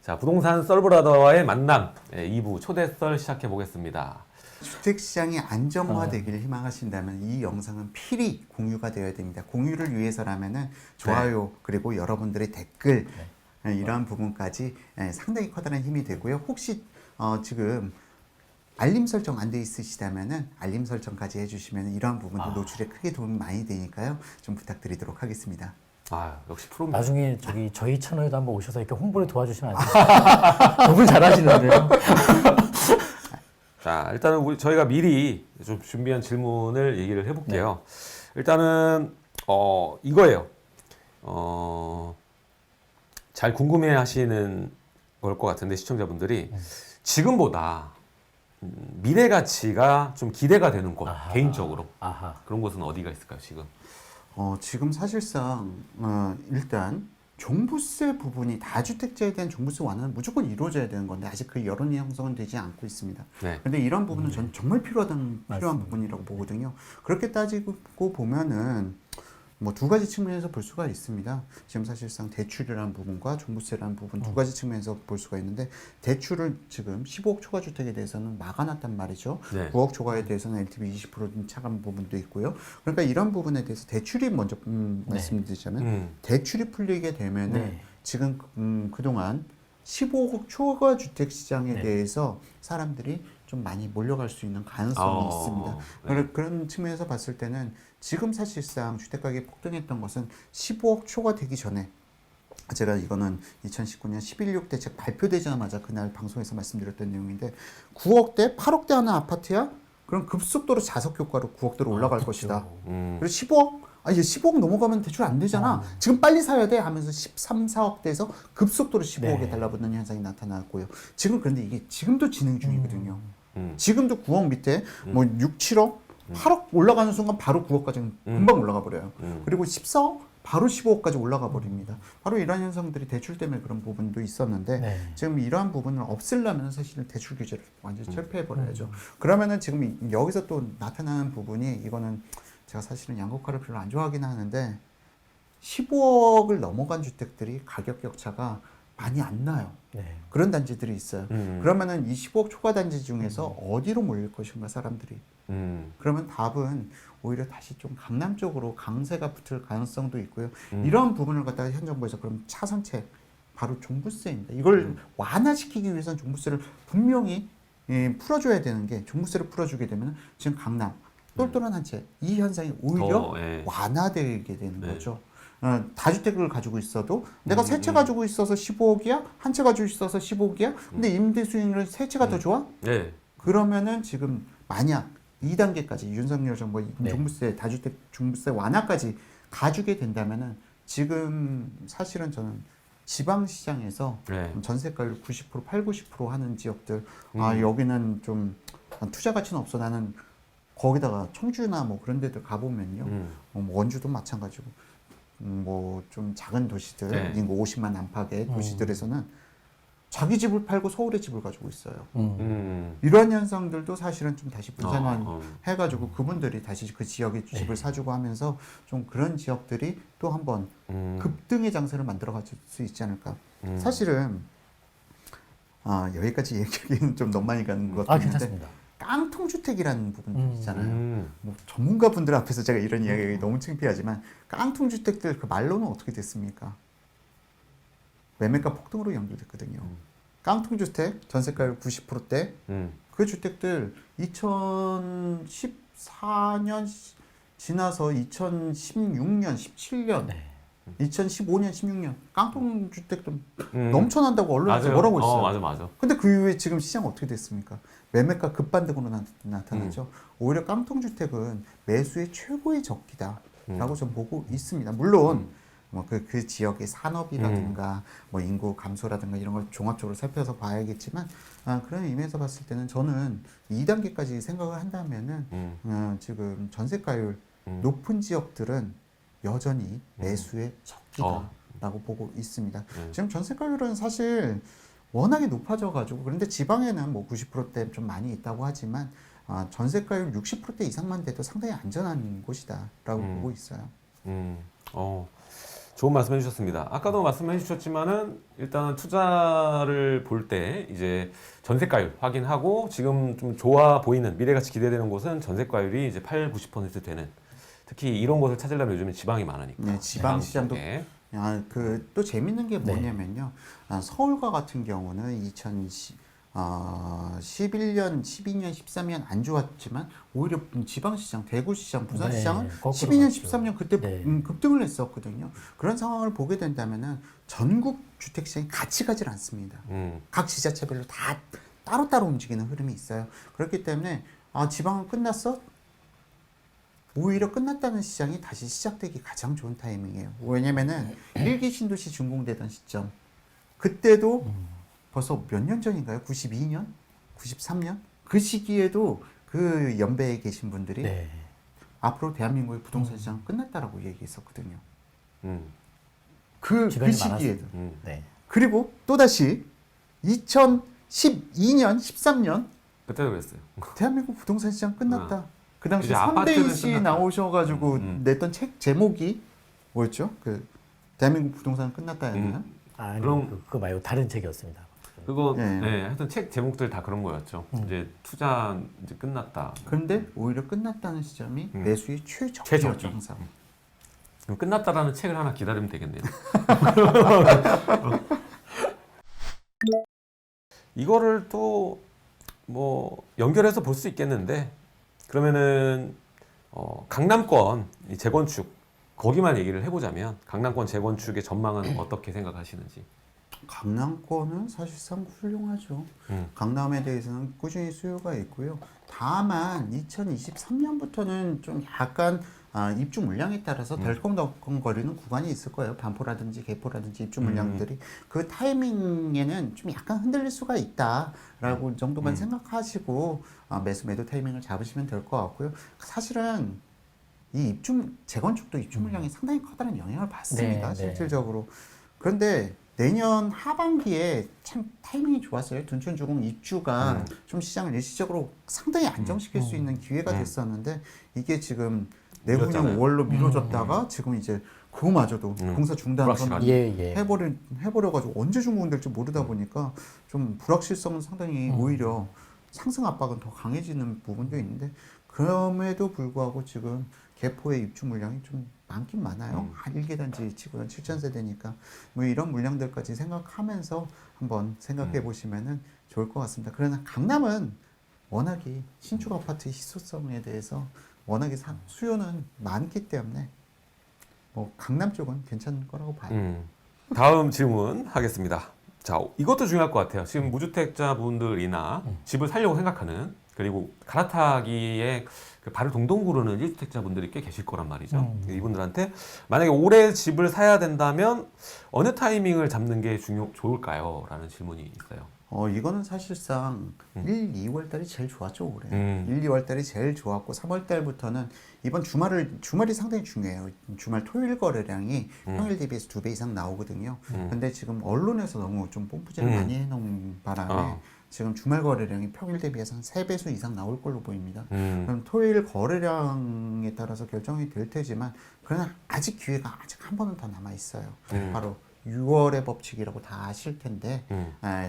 자, 부동산 썰브라더와의 만남 2부 초대 썰 시작해 보겠습니다. 주택시장이 안정화되기를 희망하신다면 이 영상은 필히 공유가 되어야 됩니다. 공유를 위해서라면은 좋아요 그리고 여러분들의 댓글 이러한 부분까지 상당히 커다란 힘이 되고요. 혹시 지금 알림 설정 안 돼 있으시다면은 알림 설정까지 해주시면 이러한 부분도 노출에 크게 도움이 많이 되니까요. 좀 부탁드리도록 하겠습니다. 아, 역시 프로입니다. 나중에 저희 채널에도 한번 오셔서 이렇게 홍보를 도와주시면 안 돼요? 너무 잘하시는데요. 자, 일단은 저희가 미리 좀 준비한 질문을 얘기를 해볼게요. 일단은 이거예요. 잘 궁금해하시는 걸 것 같은데 시청자분들이 지금보다 미래 가치가 좀 기대가 되는 곳, 개인적으로 그런 곳은 어디가 있을까요, 지금? 지금 사실상 일단 종부세 부분이 다주택자에 대한 종부세 완화는 무조건 이루어져야 되는 건데 아직 그 여론이 형성은 되지 않고 있습니다. 그런데 이런 부분은 저는 정말 필요한 부분이라고 보거든요. 그렇게 따지고 보면은 뭐 두 가지 측면에서 볼 수가 있습니다. 지금 사실상 대출이라는 부분과 종부세라는 부분 두 가지 측면에서 볼 수가 있는데 대출을 지금 15억 초과 주택에 대해서는 막아놨단 말이죠. 9억 초과에 대해서는 LTV 20% 차감 부분도 있고요. 그러니까 이런 부분에 대해서 대출이 먼저 말씀드리자면 대출이 풀리게 되면은 지금 그동안 15억 초과 주택 시장에 대해서 사람들이 좀 많이 몰려갈 수 있는 가능성이 있습니다. 그런 측면에서 봤을 때는 지금 사실상 주택가격이 폭등했던 것은 15억 초과 되기 전에 제가 이거는 2019년 11.6 대책 발표되자마자 그날 방송에서 말씀드렸던 내용인데 9억대, 8억대 하는 아파트야? 그럼 급속도로 자석 효과로 9억대로 올라갈 것이다. 그리고 15억? 이제 15억 넘어가면 대출 안 되잖아. 지금 빨리 사야 돼 하면서 13, 14억대에서 급속도로 15억에 달라붙는 현상이 나타났고요. 지금 그런데 이게 지금도 진행 중이거든요. 지금도 9억 밑에 뭐 6, 7억, 8억 올라가는 순간 바로 9억까지 금방 올라가 버려요. 그리고 14억 바로 15억까지 올라가 버립니다. 바로 이러한 현상들이 대출 때문에 그런 부분도 있었는데 지금 이러한 부분을 없애려면 사실은 대출 규제를 완전히 철폐해 버려야죠. 그러면은 지금 여기서 또 나타나는 부분이 이거는 제가 사실은 양극화를 별로 안 좋아하긴 하는데 15억을 넘어간 주택들이 가격 격차가 많이 안 나요. 그런 단지들이 있어요. 그러면은 이 15억 초과 단지 중에서 어디로 몰릴 것인가 사람들이. 그러면 답은 오히려 다시 좀 강남 쪽으로 강세가 붙을 가능성도 있고요. 이러한 부분을 갖다가 현 정부에서 그럼 차선책 바로 종부세입니다. 이걸 완화시키기 위해서는 종부세를 분명히 풀어줘야 되는 게 종부세를 풀어주게 되면 지금 강남 똘똘한 한 채 이 현상이 오히려 완화되게 되는 거죠. 다주택을 가지고 있어도 내가 세 채 가지고 있어서 15억이야? 한 채 가지고 있어서 15억이야? 근데 임대 수익률은 세 채가 더 좋아? 그러면은 지금 만약 2단계까지 윤석열 정부가 종부세, 다주택 종부세 완화까지 가주게 된다면은 지금 사실은 저는 지방시장에서 전세가율 90%, 8, 90% 하는 지역들 여기는 좀 투자 가치는 없어. 나는 거기다가 청주나 뭐 그런 데들 가보면요. 원주도 마찬가지고 뭐 좀 작은 도시들 인구 50만 안팎의 도시들에서는 자기 집을 팔고 서울에 집을 가지고 있어요. 이러한 현상들도 사실은 좀 다시 분산화 해가지고 그분들이 다시 그 지역에 집을 사주고 하면서 좀 그런 지역들이 또 한번 급등의 장세를 만들어 가질 수 있지 않을까. 사실은 여기까지 얘기하기는 좀 너무 많이 가는 것 같은데 괜찮습니다. 깡통주택이라는 부분들 있잖아요. 뭐 전문가분들 앞에서 제가 이런 이야기가 너무 창피하지만 깡통주택들 그 말로는 어떻게 됐습니까? 매매가 폭등으로 연결됐거든요. 깡통주택 전세가율 90%대 그 주택들 2014년 지나서 2016년, 17년 2015년, 16년 깡통주택도 넘쳐난다고 언론에서 뭐라고 했어요. 맞아. 근데 그 이후에 지금 시장 어떻게 됐습니까? 매매가 급반등으로 나타나죠. 오히려 깡통주택은 매수의 최고의 적기다라고 좀 보고 있습니다. 물론 뭐 그 지역의 산업이라든가 뭐 인구 감소라든가 이런 걸 종합적으로 살펴서 봐야겠지만 그런 의미에서 봤을 때는 저는 2단계까지 생각을 한다면은 지금 전세가율 높은 지역들은 여전히 매수의 적기다라고 보고 있습니다. 지금 전세가율은 사실 워낙에 높아져가지고 그런데 지방에는 뭐 90%대 좀 많이 있다고 하지만 전세가율 60%대 이상만 돼도 상당히 안전한 곳이다라고 보고 있어요. 좋은 말씀 해주셨습니다. 아까도 말씀해 주셨지만은 일단은 투자를 볼 때 이제 전세가율 확인하고 지금 좀 좋아 보이는 미래가치 기대되는 곳은 전세가율이 이제 8, 90% 되는 특히 이런 곳을 찾으려면 요즘에 지방이 많으니까. 네, 지방 시장도 쪽에. 또 재밌는 게 뭐냐면요. 서울과 같은 경우는 11년, 12년, 13년 안 좋았지만 오히려 지방시장, 대구시장, 부산시장은 거꾸로 12년, 갔죠. 13년 그때 네. 급등을 했었거든요. 그런 상황을 보게 된다면은 전국 주택시장이 같이 가질 않습니다. 각 지자체별로 다 따로따로 움직이는 흐름이 있어요. 그렇기 때문에 지방은 끝났어? 오히려 끝났다는 시장이 다시 시작되기 가장 좋은 타이밍이에요. 왜냐면은 1기 신도시 준공되던 시점 그때도 벌써 몇 년 전인가요? 92년? 93년? 그 시기에도 그 연배에 계신 분들이 네. 앞으로 대한민국의 부동산 시장 끝났다라고 얘기했었거든요. 음. 그 주변이 시기에도. 네. 그리고 또다시 2012년, 13년 그때도 그랬어요. 대한민국 부동산 시장 끝났다. 그 당시 이제 아파트는 3대 씨 끝났다. 나오셔가지고 냈던 책 제목이 뭐였죠? 그 대한민국 부동산 끝났다였나요? 아니, 그럼- 그거 말고 다른 책이었습니다. 그거 네. 네, 하여튼 책 제목들 다 그런 거였죠. 이제 투자 이제 끝났다. 그런데 오히려 끝났다는 시점이 매수의 최적이었죠. 최적기. 항상. 그럼 끝났다라는 책을 하나 기다리면 되겠네요. 이거를 또 뭐 연결해서 볼 수 있겠는데 그러면은 강남권 이 재건축 거기만 얘기를 해보자면 강남권 재건축의 전망은 어떻게 생각하시는지? 강남권은 사실상 훌륭하죠. 음. 강남에 대해서는 꾸준히 수요가 있고요. 다만 2023년부터는 좀 약간 입주 물량에 따라서 덜컹덜컹거리는 구간이 있을 거예요. 반포라든지 개포라든지 입주 물량들이 그 타이밍에는 좀 약간 흔들릴 수가 있다라고 정도만 생각하시고 매도 타이밍을 잡으시면 될 것 같고요. 사실은 이 재건축도 입주 물량이 상당히 커다란 영향을 받습니다. 네, 네. 실질적으로. 그런데 내년 하반기에 참 타이밍이 좋았어요. 둔촌주공 입주가 좀 시장을 일시적으로 상당히 안정시킬 수 있는 기회가 됐었는데 이게 지금 내후년 미뤘잖아요. 5월로 미뤄졌다가 지금 이제 그거마저도 공사 중단 불확실하죠. 예. 해버려가지고 언제 준공될지 모르다 보니까 좀 불확실성은 상당히 오히려 상승 압박은 더 강해지는 부분도 있는데 그럼에도 불구하고 지금 개포의 입주 물량이 좀 많긴 많아요. 한 1개 단지 치고는 7,000세대니까 뭐 이런 물량들까지 생각하면서 한번 생각해 보시면은 좋을 것 같습니다. 그러나 강남은 워낙에 신축 아파트 희소성에 대해서 워낙에 수요는 많기 때문에 뭐 강남 쪽은 괜찮을 거라고 봐요. 다음 질문 하겠습니다. 자, 이것도 중요할 것 같아요. 지금 무주택자분들이나 집을 살려고 생각하는 그리고 갈아타기에 그 발을 동동 구르는 1주택자분들이 꽤 계실 거란 말이죠. 이분들한테 만약에 올해 집을 사야 된다면 어느 타이밍을 잡는 게 좋을까요? 라는 질문이 있어요. 이거는 사실상 1, 2월 달이 제일 좋았죠, 올해. 1, 2월 달이 제일 좋았고 3월 달부터는 이번 주말이 상당히 중요해요. 주말 토요일 거래량이 평일 대비해서 2배 이상 나오거든요. 근데 지금 언론에서 너무 좀 뽐뿌질을 많이 해놓은 바람에 지금 주말 거래량이 평일 대비해서 한 3배수 이상 나올 걸로 보입니다. 그럼 토요일 거래량에 따라서 결정이 될 테지만 그러나 아직 기회가 아직 한 번은 더 남아 있어요. 바로 6월의 법칙이라고 다 아실 텐데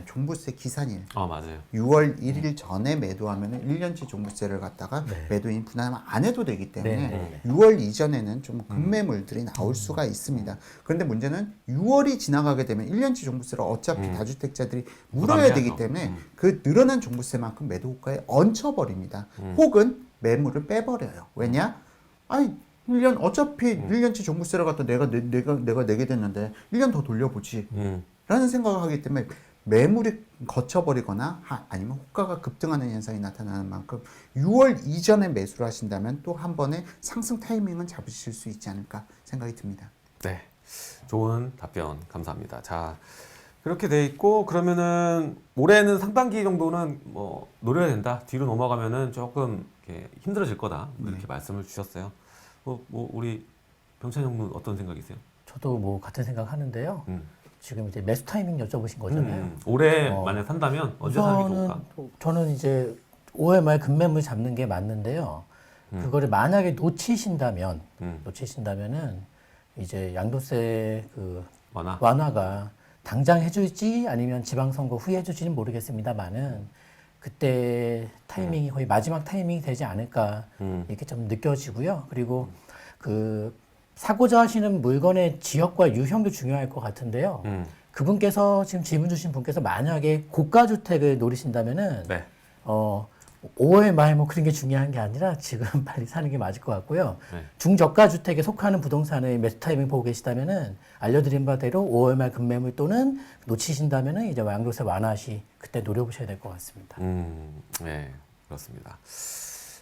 종부세 기산일 맞아요. 6월 1일 전에 매도하면 1년치 종부세를 갖다가 매도인 분할 안 해도 되기 때문에 네. 6월 이전에는 좀 급매물들이 나올 수가 있습니다. 그런데 문제는 6월이 지나가게 되면 1년치 종부세를 어차피 다주택자들이 물어야 되기 때문에 그 늘어난 종부세만큼 매도 호가에 얹혀버립니다. 혹은 매물을 빼버려요. 왜냐? 아니 1년 어차피 1년치 종부세를 갖다 내가 내게 됐는데 1년 더 돌려보지 라는 생각을 하기 때문에 매물이 거쳐버리거나 아니면 호가가 급등하는 현상이 나타나는 만큼 6월 이전에 매수를 하신다면 또 한 번의 상승 타이밍은 잡으실 수 있지 않을까 생각이 듭니다. 네, 좋은 답변 감사합니다. 자, 그렇게 돼 있고 그러면은 올해는 상반기 정도는 뭐 노려야 된다. 뒤로 넘어가면은 조금 이렇게 힘들어질 거다. 이렇게 말씀을 주셨어요. 뭐 우리 병찬 형은 어떤 생각이세요? 저도 뭐 같은 생각 하는데요. 지금 이제 매수 타이밍 여쭤보신 거잖아요. 올해 만약 산다면 언제 사는 게 좋을까? 저는 이제 5월 말 급매물 잡는 게 맞는데요. 그거를 만약에 놓치신다면은 이제 양도세 그 완화. 완화가 당장 해줄지 아니면 지방선거 후에 해줄지는 모르겠습니다만은 그때 타이밍이 거의 마지막 타이밍이 되지 않을까 이렇게 좀 느껴지고요. 그리고 그 사고자 하시는 물건의 지역과 유형도 중요할 것 같은데요. 그분께서 지금 질문 주신 분께서 만약에 고가 주택을 노리신다면은 네. 5월 말 뭐 그런 게 중요한 게 아니라 지금 빨리 사는 게 맞을 것 같고요. 네. 중저가 주택에 속하는 부동산을 매수 타이밍 보고 계시다면은 알려드린 바대로 5월 말 급매물 또는 놓치신다면은 이제 양도세 완화 시 그때 노려보셔야 될 것 같습니다. 네, 그렇습니다.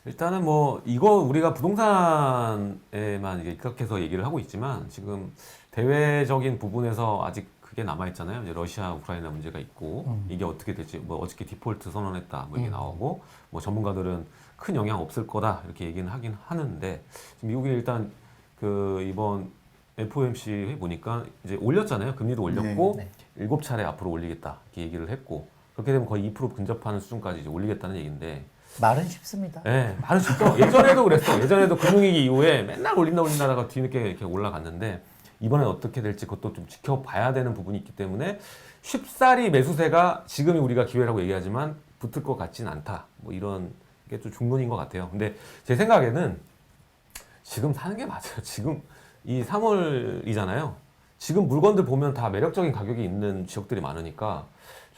일단은 뭐 이거 우리가 부동산에만 이제 입각해서 얘기를 하고 있지만 지금 대외적인 부분에서 아직 그게 남아 있잖아요. 이제 러시아 우크라이나 문제가 있고 이게 어떻게 될지 뭐 어저께 디폴트 선언했다 뭐 이게 나오고 뭐 전문가들은 큰 영향 없을 거다 이렇게 얘기는 하긴 하는데 지금 미국이 일단 그 이번 FOMC 회 보니까 이제 올렸잖아요. 금리도 올렸고 네. 7차례 앞으로 올리겠다 이렇게 얘기를 했고 그렇게 되면 거의 2% 근접하는 수준까지 이제 올리겠다는 얘기인데 말은 쉽습니다. 네, 말은 쉽죠. 예전에도 그랬어. 예전에도 금융위기 이후에 맨날 올린다다가 뒤늦게 이렇게 올라갔는데 이번엔 어떻게 될지 그것도 좀 지켜봐야 되는 부분이 있기 때문에 쉽사리 매수세가 지금이 우리가 기회라고 얘기하지만 붙을 것 같진 않다. 뭐 이런 게 좀 중론인 것 같아요. 근데 제 생각에는 지금 사는 게 맞아요. 지금 이 3월이잖아요. 지금 물건들 보면 다 매력적인 가격이 있는 지역들이 많으니까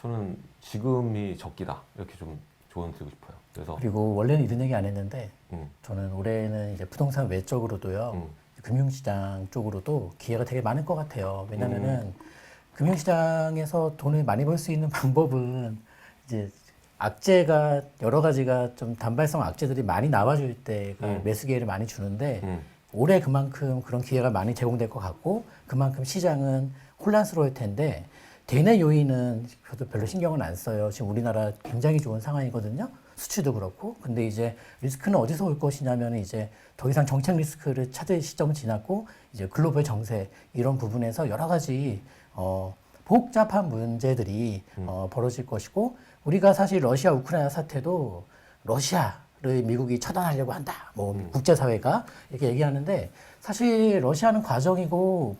저는 지금이 적기다. 이렇게 좀 조언 드리고 싶어요. 그래서 그리고 원래는 이런 얘기 안 했는데 음, 저는 올해는 이제 부동산 외적으로도요. 금융시장 쪽으로도 기회가 되게 많을 것 같아요. 왜냐면은 금융시장에서 돈을 많이 벌 수 있는 방법은 이제 악재가 여러 가지가 좀 단발성 악재들이 많이 나와줄 때 그 매수 기회를 많이 주는데 올해 그만큼 그런 기회가 많이 제공될 것 같고 그만큼 시장은 혼란스러울 텐데 대내 요인은 저도 별로 신경은 안 써요. 지금 우리나라 굉장히 좋은 상황이거든요. 수출도 그렇고. 근데 이제 리스크는 어디서 올 것이냐면 이제 더 이상 정책 리스크를 찾을 시점은 지났고 이제 글로벌 정세 이런 부분에서 여러 가지 복잡한 문제들이 벌어질 것이고 우리가 사실 러시아 우크라이나 사태도 러시아를 미국이 처단하려고 한다. 뭐 국제사회가 이렇게 얘기하는데 사실 러시아는 과정이고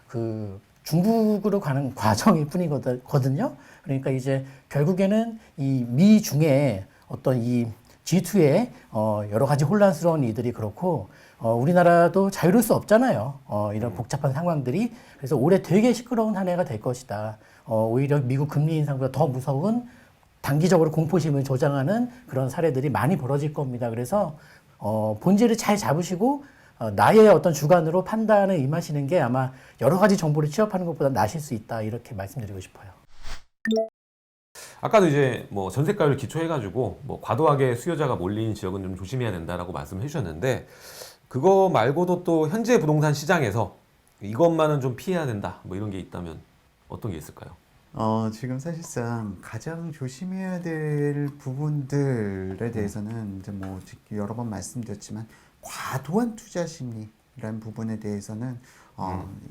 그 중국으로 가는 과정일 뿐이거든요. 그러니까 이제 결국에는 이 미중의 어떤 이 G2의 여러 가지 혼란스러운 이들이 그렇고 우리나라도 자유로울 수 없잖아요. 이런 복잡한 상황들이. 그래서 올해 되게 시끄러운 한 해가 될 것이다. 오히려 미국 금리 인상보다 더 무서운 단기적으로 공포심을 조장하는 그런 사례들이 많이 벌어질 겁니다. 그래서 본질을 잘 잡으시고 나의 어떤 주관으로 판단을 임하시는 게 아마 여러 가지 정보를 취합하는 것보다 나실 수 있다. 이렇게 말씀드리고 싶어요. 아까도 이제 뭐 전세가율 기초해가지고 뭐 과도하게 수요자가 몰린 지역은 좀 조심해야 된다라고 말씀해 주셨는데 그거 말고도 또 현재 부동산 시장에서 이것만은 좀 피해야 된다 뭐 이런 게 있다면 어떤 게 있을까요? 지금 사실상 가장 조심해야 될 부분들에 대해서는 이제 뭐 여러 번 말씀드렸지만 과도한 투자 심리라는 부분에 대해서는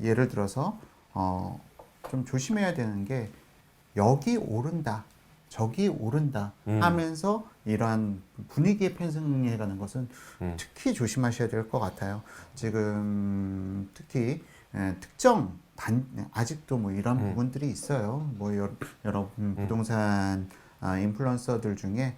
예를 들어서 좀 조심해야 되는 게 여기 오른다, 저기 오른다 하면서 이러한 분위기에 편승해가는 것은 특히 조심하셔야 될 것 같아요. 지금 특히 특정 아직도 뭐 이런 부분들이 있어요. 뭐 여러 부동산 인플루언서들 중에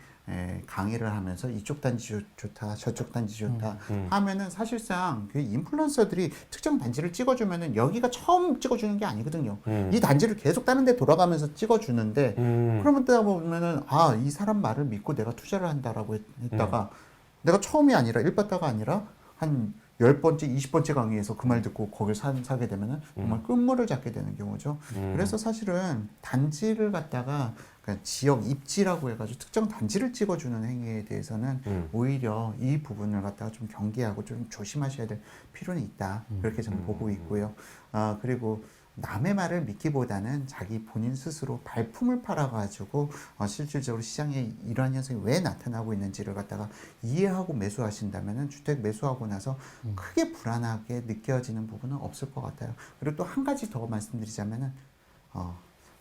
강의를 하면서 이쪽 단지 좋다, 저쪽 단지 좋다 하면은 사실상 그 인플루언서들이 특정 단지를 찍어주면은 여기가 처음 찍어주는 게 아니거든요. 이 단지를 계속 다른 데 돌아가면서 찍어주는데 그러면 또 보면은 이 사람 말을 믿고 내가 투자를 한다라고 했다가 내가 처음이 아니라 1바다가 아니라 한 10번째, 20번째 강의에서 그 말 듣고 거길 사게 되면은 정말 끝물을 잡게 되는 경우죠. 그래서 사실은 단지를 갖다가 그러니까 지역 입지라고 해가지고 특정 단지를 찍어주는 행위에 대해서는 오히려 이 부분을 갖다가 좀 경계하고 좀 조심하셔야 될 필요는 있다. 그렇게 저는 보고 있고요. 그리고 남의 말을 믿기보다는 자기 본인 스스로 발품을 팔아가지고 실질적으로 시장에 이러한 현상이 왜 나타나고 있는지를 갖다가 이해하고 매수하신다면은 주택 매수하고 나서 크게 불안하게 느껴지는 부분은 없을 것 같아요. 그리고 또 한 가지 더 말씀드리자면은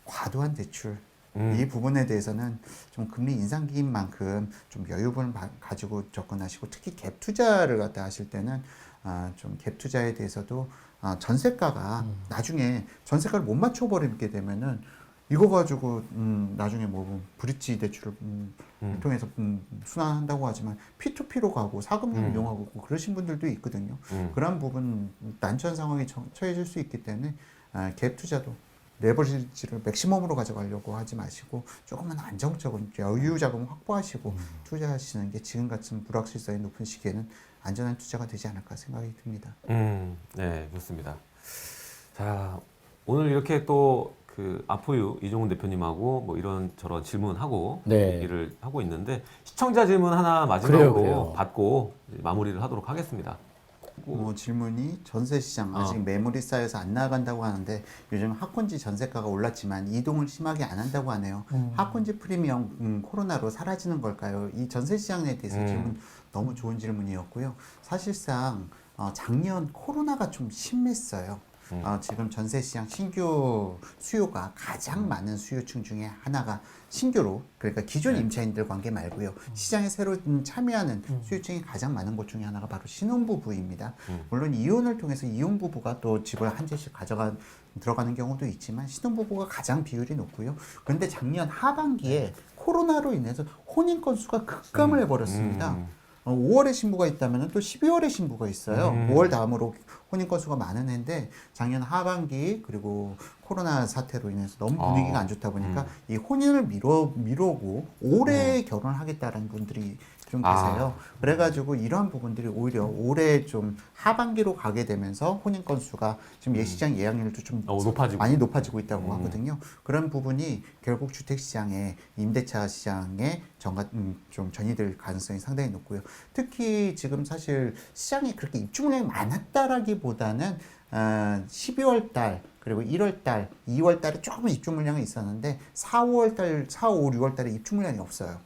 과도한 대출 이 부분에 대해서는 좀 금리 인상기인 만큼 좀 여유분을 가지고 접근하시고 특히 갭 투자를 갖다 하실 때는 좀 갭 투자에 대해서도 전세가가 나중에 전세가를 못 맞춰버리게 되면은 이거 가지고 나중에 뭐 브릿지 대출을 통해서 순환한다고 하지만 P2P로 가고 사금융 이용하고 그러신 분들도 있거든요. 그런 부분 난처한 상황에 처해질 수 있기 때문에 갭 투자도 레버리지를 맥시멈으로 가져가려고 하지 마시고 조금만 안정적인 여유 자금 확보하시고 투자하시는 게 지금 같은 불확실성이 높은 시기에는 안전한 투자가 되지 않을까 생각이 듭니다. 네, 좋습니다. 자, 오늘 이렇게 또 그 아포유 이종훈 대표님하고 뭐 이런 저런 질문하고 네. 얘기를 하고 있는데 시청자 질문 하나 마지막으로 그래요. 받고 마무리를 하도록 하겠습니다. 질문이 전세 시장 아직 매물이 쌓여서 안 나간다고 하는데 요즘 학군지 전세가가 올랐지만 이동을 심하게 안 한다고 하네요. 학군지 프리미엄 코로나로 사라지는 걸까요? 이 전세 시장에 대해서 질문 너무 좋은 질문이었고요. 사실상 작년 코로나가 좀 심했어요. 지금 전세 시장 신규 수요가 가장 많은 수요층 중에 하나가 신규로 그러니까 기존 임차인들 관계 말고요. 시장에 새로 참여하는 수요층이 가장 많은 곳 중에 하나가 바로 신혼부부입니다. 물론 이혼을 통해서 이혼부부가 또 집을 한 채씩 들어가는 경우도 있지만 신혼부부가 가장 비율이 높고요. 그런데 작년 하반기에 코로나로 인해서 혼인 건수가 급감을 해버렸습니다. 5월에 신부가 있다면 또 12월에 신부가 있어요. 5월 다음으로 혼인 건수가 많은 해인데 작년 하반기 그리고 코로나 사태로 인해서 너무 분위기가 안 좋다 보니까 이 혼인을 미루고 올해 결혼을 하겠다라는 분들이 좀 계세요. 그래가지고 이러한 부분들이 오히려 올해 좀 하반기로 가게 되면서 혼인 건수가 지금 예시장 예약률도 좀 많이 높아지고 있다고 하거든요. 그런 부분이 결국 주택시장에 임대차 시장에 좀 전이될 가능성이 상당히 높고요. 특히 지금 사실 시장에 그렇게 입주 물량이 많았다라기보다는 12월 달 그리고 1월 달, 2월 달에 조금 입주 물량이 있었는데 4, 5, 6월 달에 입주 물량이 없어요.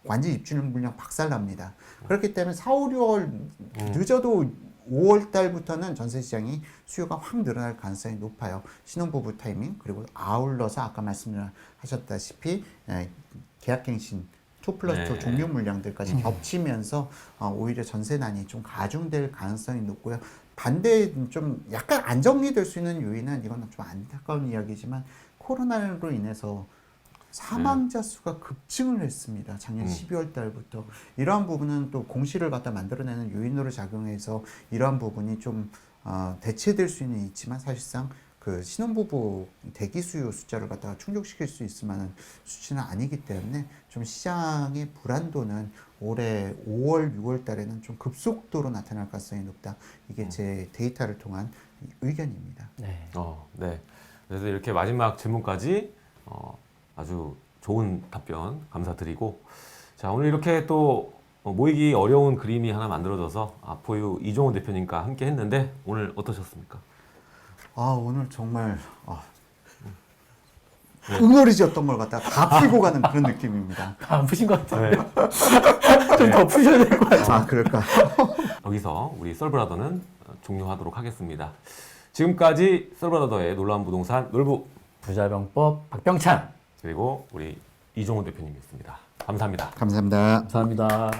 완전 입주 물량 박살납니다. 그렇기 때문에 4, 5, 6월 늦어도 5월 달부터는 전세 시장이 수요가 확 늘어날 가능성이 높아요. 신혼부부 타이밍 그리고 아울러서 아까 말씀하셨다시피 계약갱신 2+2 종료 물량들까지 겹치면서 오히려 전세난이 좀 가중될 가능성이 높고요. 반대 좀 약간 안정리될 수 있는 요인은 이건 좀 안타까운 이야기지만 코로나로 인해서 사망자 수가 급증을 했습니다. 작년 12월 달부터. 이러한 부분은 또 공시를 갖다 만들어내는 요인으로 작용해서 이러한 부분이 좀 대체될 수는 있지만 사실상 그 신혼부부 대기 수요 숫자를 갖다가 충족시킬 수 있을 만한 수치는 아니기 때문에 좀 시장의 불안도는 올해 5월, 6월 달에는 좀 급속도로 나타날 가능성이 높다. 이게 제 데이터를 통한 의견입니다. 네. 네. 그래서 이렇게 마지막 질문까지 아주 좋은 답변 감사드리고 자 오늘 이렇게 또 모이기 어려운 그림이 하나 만들어져서 아포유 이종훈 대표님과 함께 했는데 오늘 어떠셨습니까? 오늘 정말 응어리지었던 걸 갖다가 다 풀고 가는 그런 느낌입니다. 안 푸신 것 같은데. 좀 더 푸셔야 될 것 같아요. 그럴까? 여기서 우리 썰브라더는 종료하도록 하겠습니다. 지금까지 썰브라더의 놀라운 부동산 놀부 부자병법 박병찬 그리고 우리 이종훈 대표님이었습니다. 감사합니다. 감사합니다. 감사합니다.